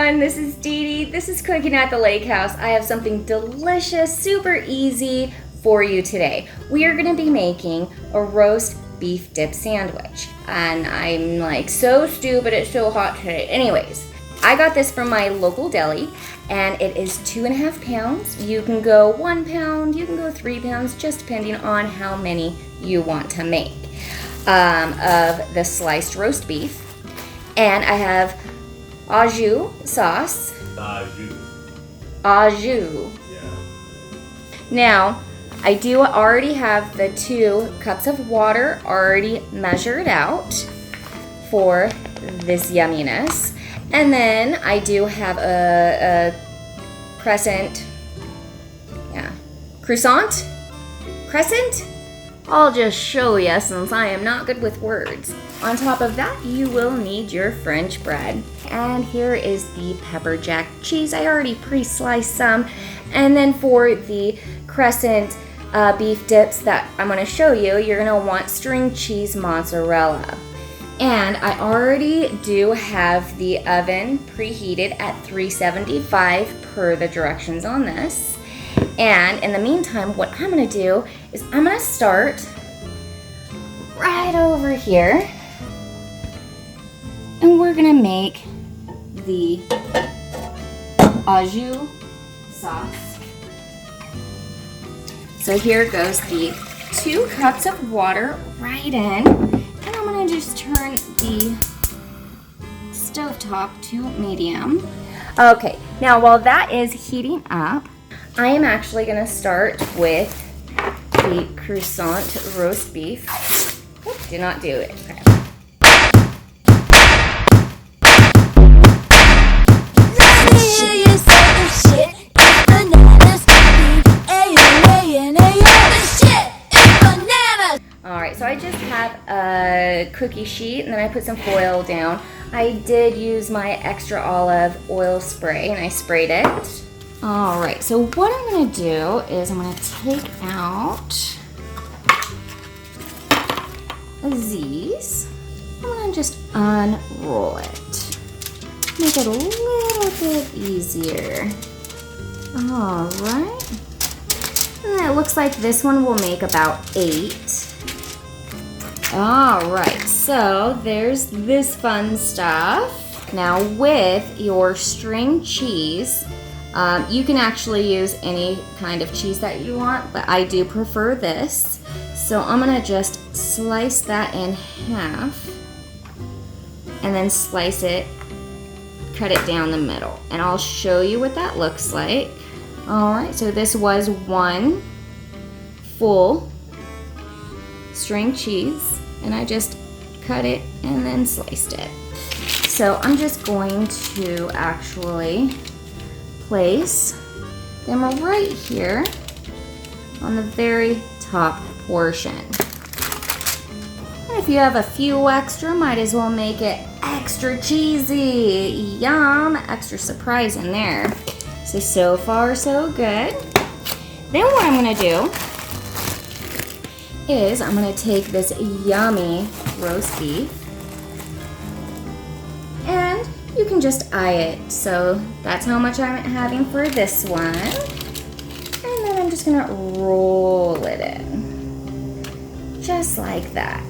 everyone, this is Dee Dee. This is Cooking at the Lake House. I have something delicious, super easy for you today. We are going to be making a roast beef dip sandwich. And I'm like so stupid, it's so hot today. Anyways, I got this from my local deli and it is 2.5 pounds. You can go 1 pound, you can go 3 pounds, just depending on how many you want to make of the sliced roast beef. And I have Au Jus sauce. Au Jus. Au Jus. Yeah. Now, I do already have the 2 cups of water already measured out for this yumminess. And then I do have a croissant. Crescent? I'll just show you since I am not good with words. On top of that, you will need your French bread. And here is the pepper jack cheese. I already pre-sliced some. And then for the crescent beef dips that I'm going to show you, you're going to want string cheese mozzarella. And I already do have the oven preheated at 375 per the directions on this. And in the meantime, what I'm going to do is I'm going to start right over here. And we're going to make the Au Jus sauce. So here goes the 2 cups of water right in. And I'm going to just turn the stovetop to medium. Okay, now while that is heating up, I am actually going to start with the croissant roast beef. Oops, did not do it. Okay. Alright, so I just have a cookie sheet and then I put some foil down. I did use my extra olive oil spray and I sprayed it. Alright, so what I'm going to do is I'm going to take out these. I'm going to just unroll it. Make it a little bit easier. Alright. And it looks like this one will make about 8. Alright, so there's this fun stuff. Now with your string cheese, you can actually use any kind of cheese that you want, but I do prefer this. So I'm going to just slice that in half and then slice it, cut it down the middle. And I'll show you what that looks like. Alright, so this was 1 full string cheese and I just cut it and then sliced it. So I'm just going to actually place them right here on the very top portion. And if you have a few extra, might as well make it extra cheesy. Yum, extra surprise in there. So far so good. Then what I'm gonna do is I'm gonna take this yummy roast beef and you can just eye it. So that's how much I'm having for this one. And then I'm just gonna roll it in. Just like that.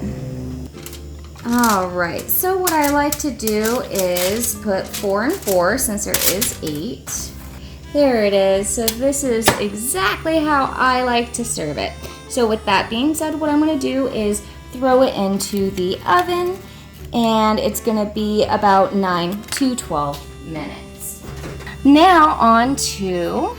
Alright, so what I like to do is put 4 and 4 since there is 8. There it is. So this is exactly how I like to serve it. So with that being said, what I'm gonna do is throw it into the oven and it's gonna be about 9 to 12 minutes. Now on to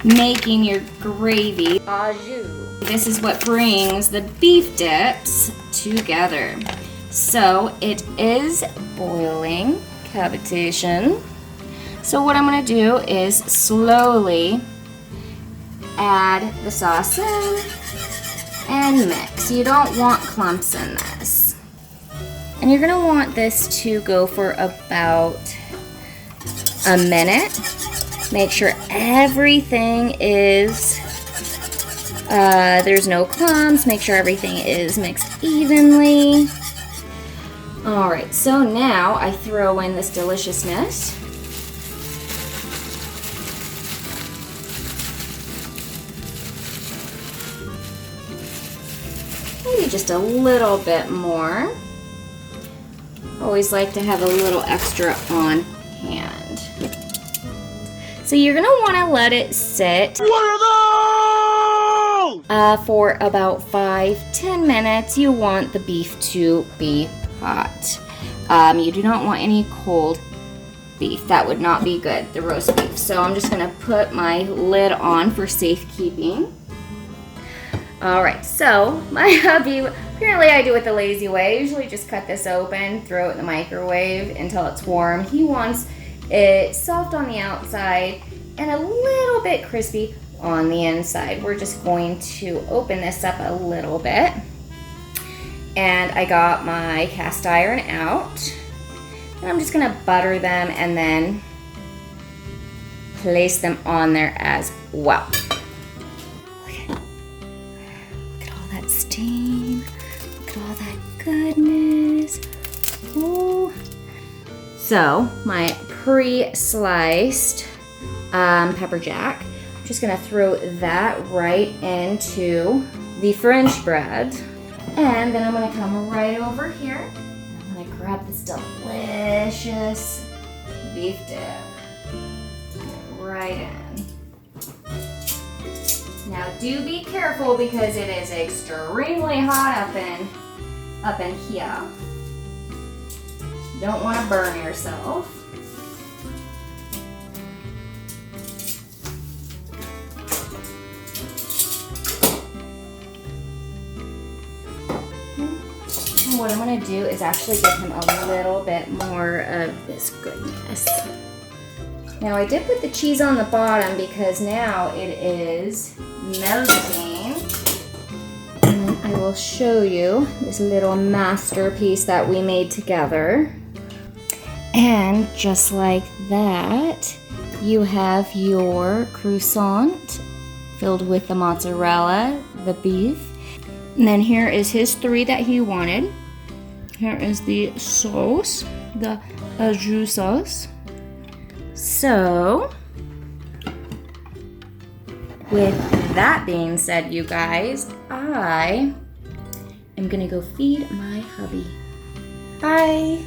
making your gravy. Au jus. This is what brings the beef dips together. So it is boiling, cavitation. So what I'm gonna do is slowly add the sauce in and mix. You don't want clumps in this. And you're gonna want this to go for about a minute. Make sure everything is, there's no clumps. Make sure everything is mixed evenly. All right, so now I throw in this deliciousness. Maybe just a little bit more. Always like to have a little extra on hand. So you're gonna wanna let it sit for about 5-10 minutes. You want the beef to be hot. You do not want any cold beef. That would not be good, the roast beef. So I'm just gonna put my lid on for safekeeping. All right, so my hubby, apparently I do it the lazy way. I usually just cut this open, throw it in the microwave until it's warm. He wants it soft on the outside and a little bit crispy on the inside. We're just going to open this up a little bit. And I got my cast iron out. And I'm just gonna butter them and then place them on there as well. Steam. Look at all that goodness. Ooh. So my pre-sliced pepper jack, I'm just gonna throw that right into the French bread. And then I'm gonna come right over here. I'm gonna grab this delicious beef dip. Right in. Now do be careful because it is extremely hot up in here. You don't want to burn yourself. And what I'm going to do is actually give him a little bit more of this goodness. Now I did put the cheese on the bottom because now it is melting. And then I will show you this little masterpiece that we made together. And just like that, you have your croissant filled with the mozzarella, the beef. And then here is his 3 that he wanted. Here is the sauce, the Au Jus sauce. So, with that being said, you guys, I am gonna go feed my hubby. Bye.